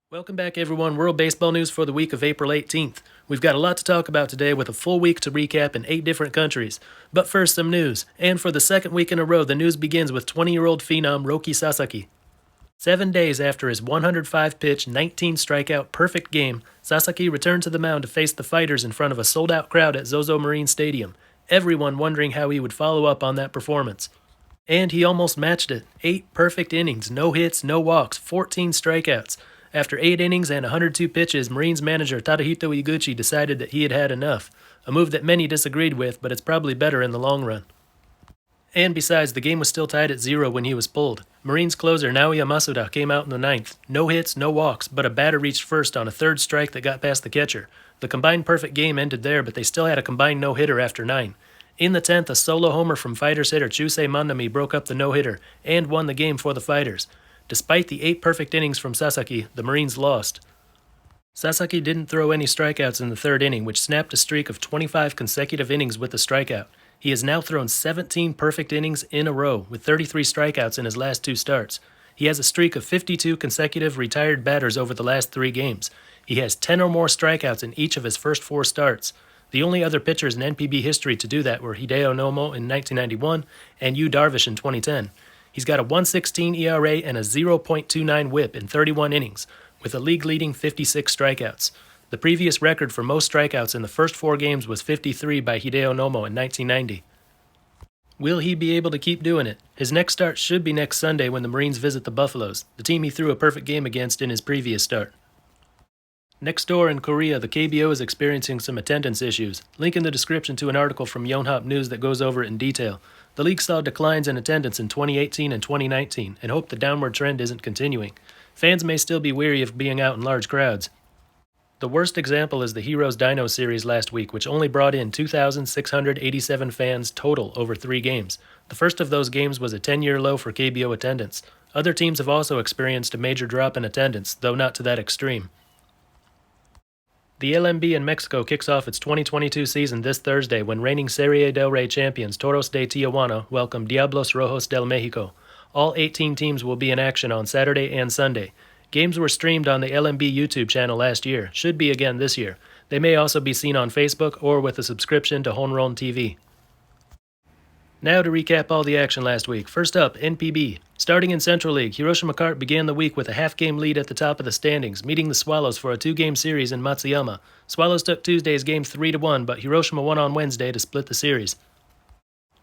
Welcome back, everyone. World Baseball News for the week of April 18th. We've got a lot to talk about today with a full week to recap in 8 different countries. But first, some news. And for the second week in a row, the news begins with 20-year-old phenom Roki Sasaki. 7 days after his 105-pitch, 19-strikeout perfect game, Sasaki returned to the mound to face the Fighters in front of a sold-out crowd at Zozo Marine Stadium, everyone wondering how he would follow up on that performance. And he almost matched it. 8 perfect innings, no hits, no walks, 14 strikeouts. After 8 innings and 102 pitches, Marines manager Tadahito Iguchi decided that he had had enough, a move that many disagreed with, but it's probably better in the long run. And besides, the game was still tied at 0 when he was pulled. Marines closer Naoya Masuda came out in the 9th. No hits, no walks, but a batter reached first on a third strike that got past the catcher. The combined perfect game ended there, but they still had a combined no-hitter after 9. In the 10th, a solo homer from Fighters hitter Chusei Mandami broke up the no-hitter and won the game for the Fighters. Despite the 8 perfect innings from Sasaki, the Marines lost. Sasaki didn't throw any strikeouts in the 3rd inning, which snapped a streak of 25 consecutive innings with a strikeout. He has now thrown 17 perfect innings in a row, with 33 strikeouts in his last 2 starts. He has a streak of 52 consecutive retired batters over the last 3 games. He has 10 or more strikeouts in each of his first 4 starts. The only other pitchers in NPB history to do that were Hideo Nomo in 1991 and Yu Darvish in 2010. He's got a 1.16 ERA and a 0.29 WHIP in 31 innings, with a league-leading 56 strikeouts. The previous record for most strikeouts in the first 4 games was 53 by Hideo Nomo in 1990. Will he be able to keep doing it? His next start should be next Sunday when the Marines visit the Buffaloes, the team he threw a perfect game against in his previous start. Next door in Korea, the KBO is experiencing some attendance issues. Link in the description to an article from Yonhap News that goes over it in detail. The league saw declines in attendance in 2018 and 2019 and hope the downward trend isn't continuing. Fans may still be weary of being out in large crowds. The worst example is the Heroes Dino series last week, which only brought in 2,687 fans total over 3 games. The first of those games was a 10-year low for KBO attendance. Other teams have also experienced a major drop in attendance, though not to that extreme. The LMB in Mexico kicks off its 2022 season this Thursday when reigning Serie del Rey champions Toros de Tijuana welcome Diablos Rojos del Mexico. All 18 teams will be in action on Saturday and Sunday. Games were streamed on the LMB YouTube channel last year, should be again this year. They may also be seen on Facebook or with a subscription to Honron TV. Now to recap all the action last week. First up, NPB. Starting in Central League, Hiroshima Carp began the week with a half-game lead at the top of the standings, meeting the Swallows for a 2-game series in Matsuyama. Swallows took Tuesday's game 3-1, but Hiroshima won on Wednesday to split the series.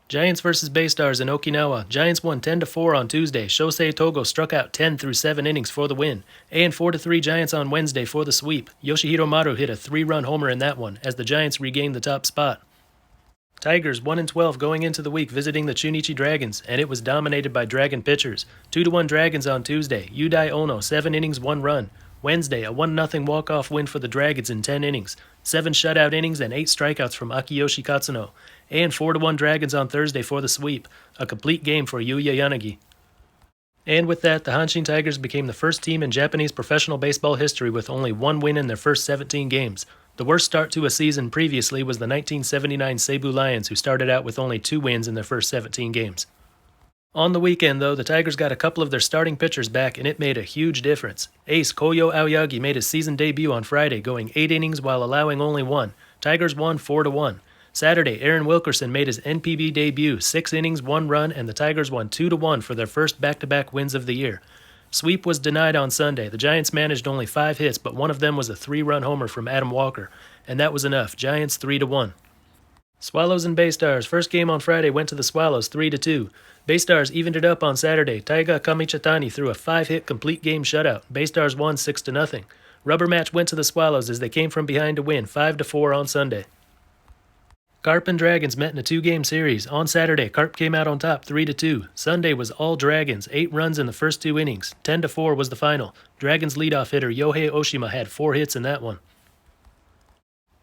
Giants vs. Baystars in Okinawa. Giants won 10-4 on Tuesday. Shosei Togo struck out 10 through 7 innings for the win. And 4-3 Giants on Wednesday for the sweep. Yoshihiro Maru hit a 3-run homer in that one, as the Giants regained the top spot. Tigers 1-12 going into the week visiting the Chunichi Dragons, and it was dominated by Dragon pitchers. 2-1 Dragons on Tuesday. Yudai Ono, 7 innings, 1 run. Wednesday, a 1-0 walk-off win for the Dragons in 10 innings. 7 shutout innings and 8 strikeouts from Akiyoshi Katsuno. And 4-1 Dragons on Thursday for the sweep. A complete game for Yuya Yanagi. And with that, the Hanshin Tigers became the first team in Japanese professional baseball history with only 1 win in their first 17 games. The worst start to a season previously was the 1979 Seibu Lions, who started out with only 2 wins in their first 17 games. On the weekend, though, the Tigers got a couple of their starting pitchers back, and it made a huge difference. Ace Koyo Aoyagi made his season debut on Friday, going 8 innings while allowing only 1. Tigers won 4-1. Saturday, Aaron Wilkerson made his NPB debut, 6 innings, 1 run, and the Tigers won 2-1 for their first back-to-back wins of the year. Sweep was denied on Sunday. The Giants managed only 5 hits, but one of them was a 3-run homer from Adam Walker, and that was enough. Giants 3-1. Swallows and Baystars. First game on Friday went to the Swallows 3-2. Baystars evened it up on Saturday. Taiga Kamichatani threw a 5-hit complete game shutout. Baystars won 6-0. Rubber match went to the Swallows as they came from behind to win 5-4 on Sunday. Carp and Dragons met in a 2-game series. On Saturday, Carp came out on top 3-2. Sunday was all Dragons, 8 runs in the first 2 innings. 10-4 was the final. Dragons leadoff hitter Yohei Oshima had 4 hits in that one.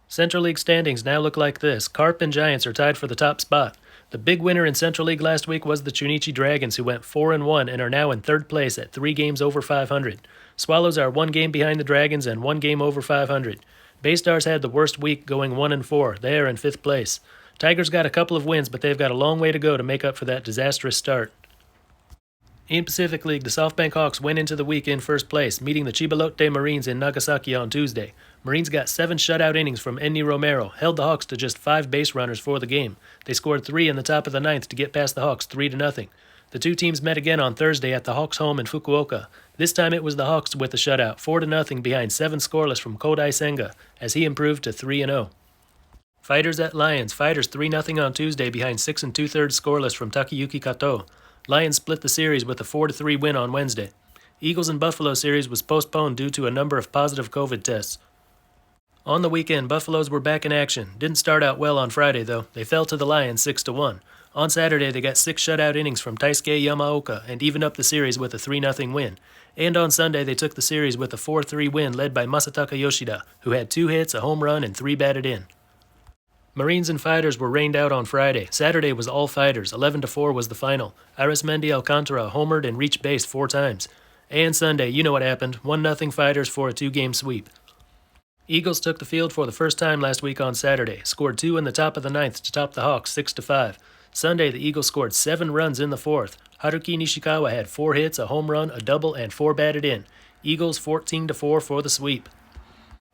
Central League standings now look like this. Carp and Giants are tied for the top spot. The big winner in Central League last week was the Chunichi Dragons, who went 4-1 and are now in 3rd place at 3 games over 500. Swallows are 1 game behind the Dragons and 1 game over 500. Baystars had the worst week, going 1-4. They are in 5th place. Tigers got a couple of wins, but they've got a long way to go to make up for that disastrous start. In Pacific League, the SoftBank Hawks went into the week in first place, meeting the Chibalote Marines in Nagasaki on Tuesday. Marines got 7 shutout innings from Enny Romero, held the Hawks to just 5 base runners for the game. They scored 3 in the top of the ninth to get past the Hawks 3-0. The two teams met again on Thursday at the Hawks' home in Fukuoka. This time it was the Hawks with the shutout, 4-0 behind 7 scoreless from Kodai Senga, as he improved to 3-0. Fighters at Lions. Fighters 3-0 on Tuesday behind 6 2/3 scoreless from Takayuki Kato. Lions split the series with a 4-3 win on Wednesday. Eagles and Buffalo series was postponed due to a number of positive COVID tests. On the weekend, Buffaloes were back in action. Didn't start out well on Friday, though. They fell to the Lions 6-1. On Saturday, they got 6 shutout innings from Taisuke Yamaoka and evened up the series with a 3-0 win. And on Sunday, they took the series with a 4-3 win led by Masataka Yoshida, who had 2 hits, a home run, and 3 batted in. Marines and Fighters were rained out on Friday. Saturday was all Fighters. 11-4 was the final. Arismendi Alcantara homered and reached base 4 times. And Sunday, you know what happened. 1-0 Fighters for a 2-game sweep. Eagles took the field for the first time last week on Saturday. Scored 2 in the top of the ninth to top the Hawks 6-5. Sunday, the Eagles scored 7 runs in the fourth. Haruki Nishikawa had 4 hits, a home run, a double, and 4 batted in. Eagles 14-4 for the sweep.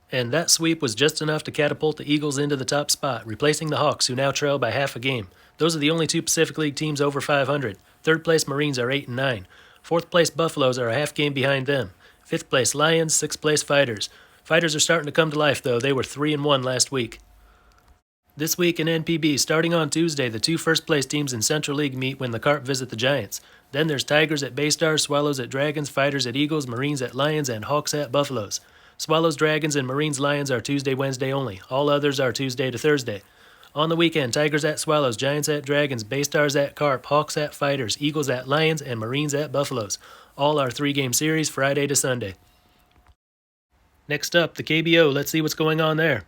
And that sweep was just enough to catapult the Eagles into the top spot, replacing the Hawks, who now trail by half a game. Those are the only 2 Pacific League teams over 500. Third place Marines are 8-9. Fourth place Buffaloes are a half game behind them. Fifth place Lions, sixth place Fighters. Fighters are starting to come to life, though. They were 3-1 last week. This week in NPB, starting on Tuesday, the 2 first-place teams in Central League meet when the Carp visit the Giants. Then there's Tigers at Baystars, Swallows at Dragons, Fighters at Eagles, Marines at Lions, and Hawks at Buffaloes. Swallows, Dragons, and Marines Lions are Tuesday, Wednesday only. All others are Tuesday to Thursday. On the weekend, Tigers at Swallows, Giants at Dragons, Baystars at Carp, Hawks at Fighters, Eagles at Lions, and Marines at Buffaloes. All are 3-game series, Friday to Sunday. Next up, the KBO. Let's see what's going on there.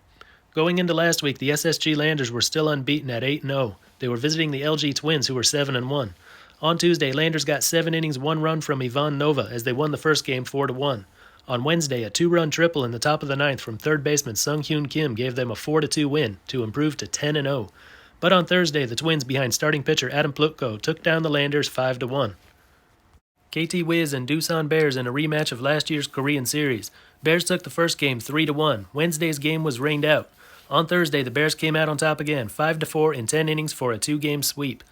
Going into last week, the SSG Landers were still unbeaten at 8-0. They were visiting the LG Twins, who were 7-1. On Tuesday, Landers got 7 innings, 1 run from Ivan Nova as they won the first game 4-1. On Wednesday, a 2-run triple in the top of the ninth from third baseman Sung-Hyun Kim gave them a 4-2 win to improve to 10-0. But on Thursday, the Twins behind starting pitcher Adam Plutko took down the Landers 5-1. KT Wiz and Doosan Bears in a rematch of last year's Korean series. Bears took the first game 3-1. Wednesday's game was rained out. On Thursday, the Bears came out on top again, 5-4 in 10 innings for a 2-game sweep.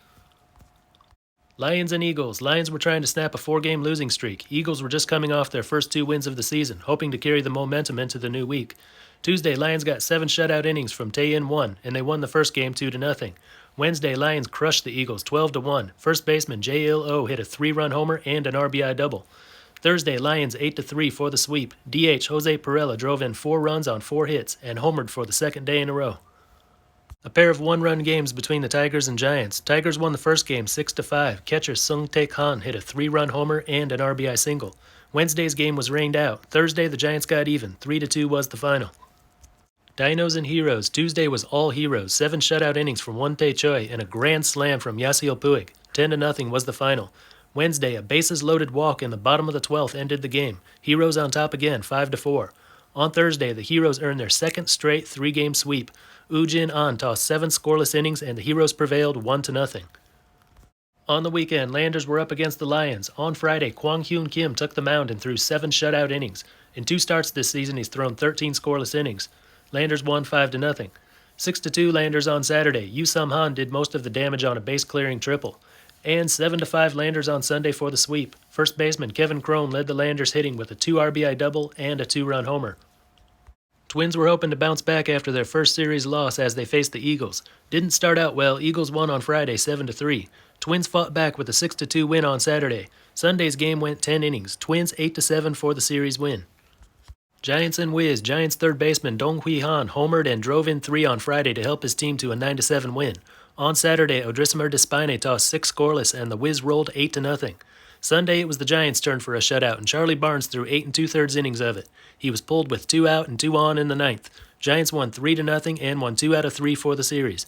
Lions and Eagles. Lions were trying to snap a 4-game losing streak. Eagles were just coming off their first 2 wins of the season, hoping to carry the momentum into the new week. Tuesday, Lions got 7 shutout innings from Tae-In 1, and they won the first game 2-0. Wednesday, Lions crushed the Eagles 12-1. First baseman J.L.O. hit a 3-run homer and an RBI double. Thursday, Lions 8-3 for the sweep. DH Jose Perella drove in 4 runs on 4 hits and homered for the second day in a row. A pair of 1-run games between the Tigers and Giants. Tigers won the first game 6-5. Catcher Sung Taek Han hit a 3-run homer and an RBI single. Wednesday's game was rained out. Thursday, the Giants got even. 3-2 was the final. Dinos and Heroes. Tuesday was all Heroes. 7 shutout innings from Won-Tae Choi and a grand slam from Yasiel Puig. 10-0 was the final. Wednesday, a bases-loaded walk in the bottom of the 12th ended the game. Heroes on top again, 5-4. On Thursday, the Heroes earned their second straight 3-game sweep. Ujin An tossed 7 scoreless innings, and the Heroes prevailed 1-0. On the weekend, Landers were up against the Lions. On Friday, Kwang-Hyun Kim took the mound and threw 7 shutout innings. In 2 starts this season, he's thrown 13 scoreless innings. Landers won 5-0. 6-2 Landers on Saturday. Yu Sum Han did most of the damage on a base-clearing triple. And 7-5 Landers on Sunday for the sweep. First baseman Kevin Crone led the Landers hitting with a 2 RBI double and a 2-run homer. Twins were hoping to bounce back after their first series loss as they faced the Eagles. Didn't start out well. Eagles won on Friday 7-3. Twins fought back with a 6-2 win on Saturday. Sunday's game went 10 innings. Twins 8-7 for the series win. Giants and Wiz. Giants third baseman Dong Hui Han homered and drove in 3 on Friday to help his team to a 9-7 win. On Saturday, Odrisamer Despine tossed 6 scoreless and the Wiz rolled 8-0. Sunday, it was the Giants' turn for a shutout, and Charlie Barnes threw 8 2/3 innings of it. He was pulled with 2 out and 2 on in the ninth. Giants won 3-0 and won 2 out of 3 for the series.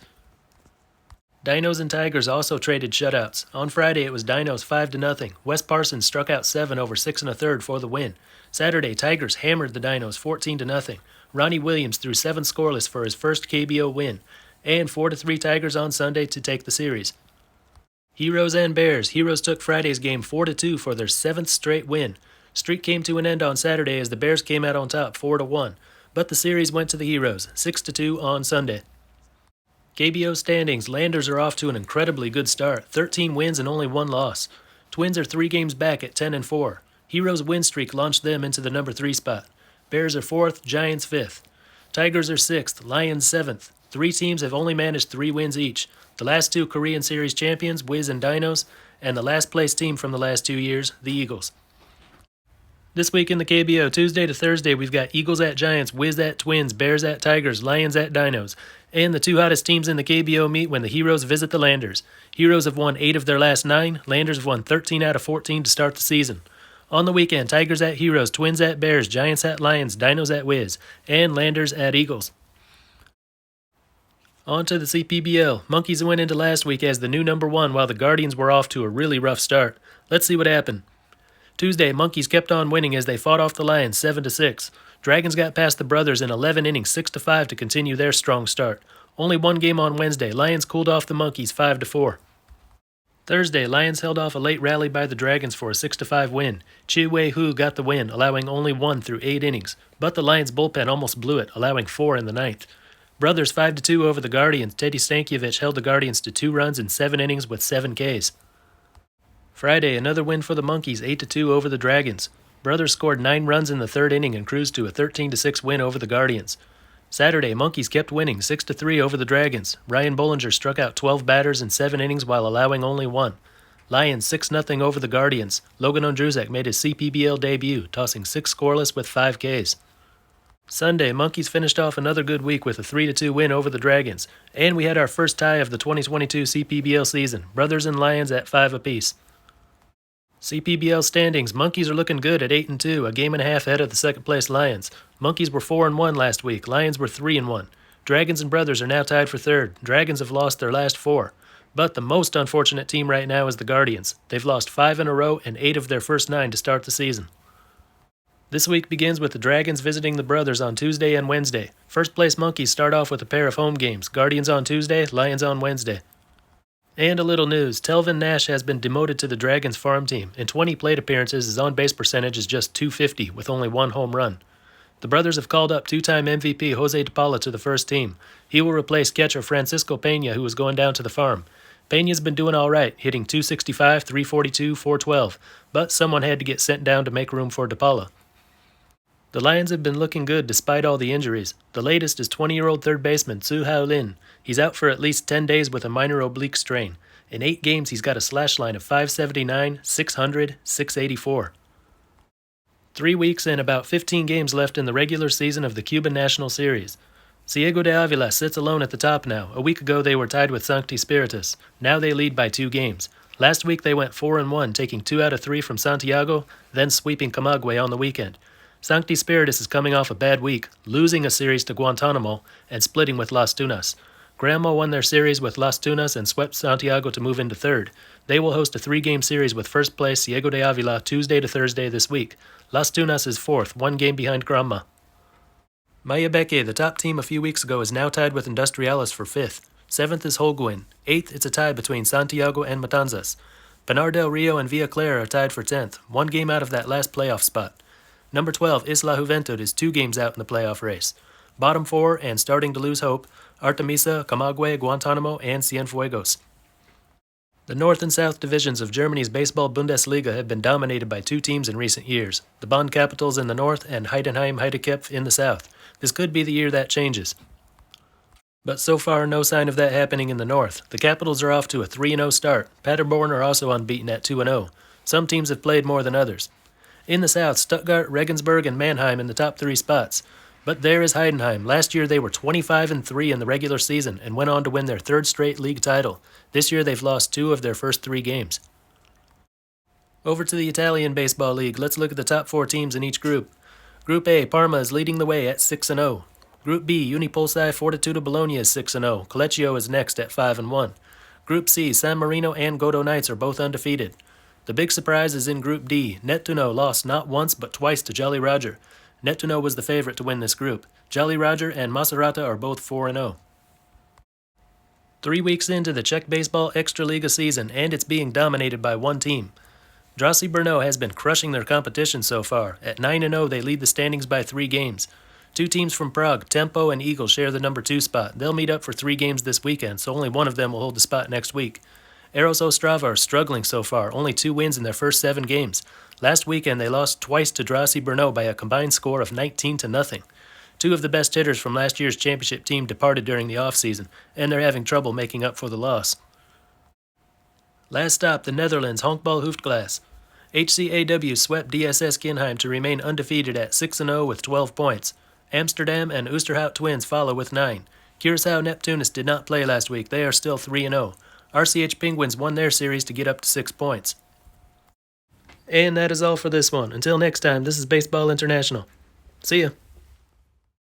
Dinos and Tigers also traded shutouts. On Friday, it was Dinos 5-0. Wes Parsons struck out 7 over 6 1/3 for the win. Saturday, Tigers hammered the Dinos 14-0. Ronnie Williams threw 7 scoreless for his first KBO win, and 4-3 Tigers on Sunday to take the series. Heroes and Bears. Heroes took Friday's game 4-2 for their 7th straight win. Streak came to an end on Saturday as the Bears came out on top 4-1, but the series went to the Heroes 6-2 on Sunday. KBO standings. Landers are off to an incredibly good start, 13 wins and only 1 loss. Twins are 3 games back at 10-4. Heroes' win streak launched them into the number 3 spot. Bears are 4th, Giants 5th. Tigers are 6th, Lions 7th. 3 teams have only managed 3 wins each. The last 2 Korean Series champions, Wiz and Dinos, and the last place team from the last 2 years, the Eagles. This week in the KBO, Tuesday to Thursday, we've got Eagles at Giants, Wiz at Twins, Bears at Tigers, Lions at Dinos. And the 2 hottest teams in the KBO meet when the Heroes visit the Landers. Heroes have won 8 of their last 9. Landers have won 13 out of 14 to start the season. On the weekend, Tigers at Heroes, Twins at Bears, Giants at Lions, Dinos at Wiz, and Landers at Eagles. On to the CPBL. Monkeys went into last week as the new number 1 while the Guardians were off to a really rough start. Let's see what happened. Tuesday, Monkeys kept on winning as they fought off the Lions 7-6. Dragons got past the Brothers in 11 innings 6-5 to continue their strong start. Only 1 game on Wednesday. Lions cooled off the Monkeys 5-4. Thursday, Lions held off a late rally by the Dragons for a 6-5 win. Chi Wei-Hu got the win, allowing only 1 through 8 innings, but the Lions bullpen almost blew it, allowing 4 in the 9th. Brothers 5-2 over the Guardians. Teddy Stankiewicz held the Guardians to 2 runs in 7 innings with 7 Ks. Friday, another win for the Monkeys, 8-2 over the Dragons. Brothers scored 9 runs in the 3rd inning and cruised to a 13-6 win over the Guardians. Saturday, Monkeys kept winning, 6-3 over the Dragons. Ryan Bollinger struck out 12 batters in 7 innings while allowing only 1. Lions 6-0 over the Guardians. Logan Ondruzek made his CPBL debut, tossing 6 scoreless with 5 Ks. Sunday, Monkeys finished off another good week with a 3-2 win over the Dragons. And we had our first tie of the 2022 CPBL season, Brothers and Lions at 5 apiece. CPBL standings. Monkeys are looking good at 8-2, a game and a half ahead of the second-place Lions. Monkeys were 4-1 last week. Lions were 3-1. Dragons and Brothers are now tied for 3rd. Dragons have lost their last 4. But the most unfortunate team right now is the Guardians. They've lost 5 in a row and 8 of their first 9 to start the season. This week begins with the Dragons visiting the Brothers on Tuesday and Wednesday. First-place Monkeys start off with a pair of home games. Guardians on Tuesday, Lions on Wednesday. And a little news, Telvin Nash has been demoted to the Dragons farm team. In 20 plate appearances, his on-base percentage is just .250 with only 1 home run. The Brothers have called up 2-time MVP Jose De Paula to the first team. He will replace catcher Francisco Peña, who is going down to the farm. Peña's been doing all right, hitting .265, .342, .412, but someone had to get sent down to make room for De Paula. The Lions have been looking good despite all the injuries. The latest is 20-year-old third baseman Su Hao Lin. He's out for at least 10 days with a minor oblique strain. In 8 games, he's got a slash line of .579, .600, .684. 3 weeks and about 15 games left in the regular season of the Cuban National Series. Ciego de Avila sits alone at the top now. A week ago, they were tied with Sancti Spiritus. Now they lead by 2 games. Last week, they went 4-1, taking 2 out of 3 from Santiago, then sweeping Camagüey on the weekend. Sancti Spiritus is coming off a bad week, losing a series to Guantanamo and splitting with Las Tunas. Granma won their series with Las Tunas and swept Santiago to move into 3rd. They will host a 3-game series with first place Ciego de Avila Tuesday to Thursday this week. Las Tunas is 4th, 1 game behind Granma. Mayabeque, the top team a few weeks ago, is now tied with Industriales for 5th. 7th is Holguin. 8th, it's a tie between Santiago and Matanzas. Pinar del Rio and Villa Clara are tied for 10th, 1 game out of that last playoff spot. Number 12, Isla Juventud, is 2 games out in the playoff race. Bottom 4, and starting to lose hope, Artemisa, Camagüey, Guantanamo, and Cienfuegos. The North and South divisions of Germany's baseball Bundesliga have been dominated by 2 teams in recent years, the Bonn Capitals in the north and Heidenheim Heidekepf in the south. This could be the year that changes. But so far, no sign of that happening in the north. The Capitals are off to a 3-0 start. Paderborn are also unbeaten at 2-0. Some teams have played more than others. In the south, Stuttgart, Regensburg, and Mannheim in the top 3 spots. But there is Heidenheim. Last year they were 25-3 in the regular season and went on to win their 3rd straight league title. This year they've lost 2 of their first 3 games. Over to the Italian Baseball League. Let's look at the top 4 teams in each group. Group A, Parma is leading the way at 6-0. Group B, Unipolsai Fortitudo Bologna is 6-0. Collecchio is next at 5-1. Group C, San Marino and Godo Knights are both undefeated. The big surprise is in Group D. Nettuno lost not once but twice to Jolly Roger. Nettuno was the favorite to win this group. Jolly Roger and Macerata are both 4-0. 3 weeks into the Czech baseball Extraliga season, and it's being dominated by one team. Draží Brno has been crushing their competition so far. At 9-0, they lead the standings by 3 games. 2 teams from Prague, Tempo and Eagle, share the number 2 spot. They'll meet up for 3 games this weekend, so only one of them will hold the spot next week. Eros Ostrava are struggling so far, only 2 wins in their first 7 games. Last weekend, they lost twice to Draží Brno by a combined score of 19-0. 2 of the best hitters from last year's championship team departed during the offseason, and they're having trouble making up for the loss. Last stop, the Netherlands, Honkbal Hoofdklasse. HCAW swept DSS Kinheim to remain undefeated at 6-0 with 12 points. Amsterdam and Oosterhout Twins follow with 9. Curaçao Neptunus did not play last week. They are still 3-0. RCH Penguins won their series to get up to 6 points. And that is all for this one. Until next time, this is Baseball International. See ya.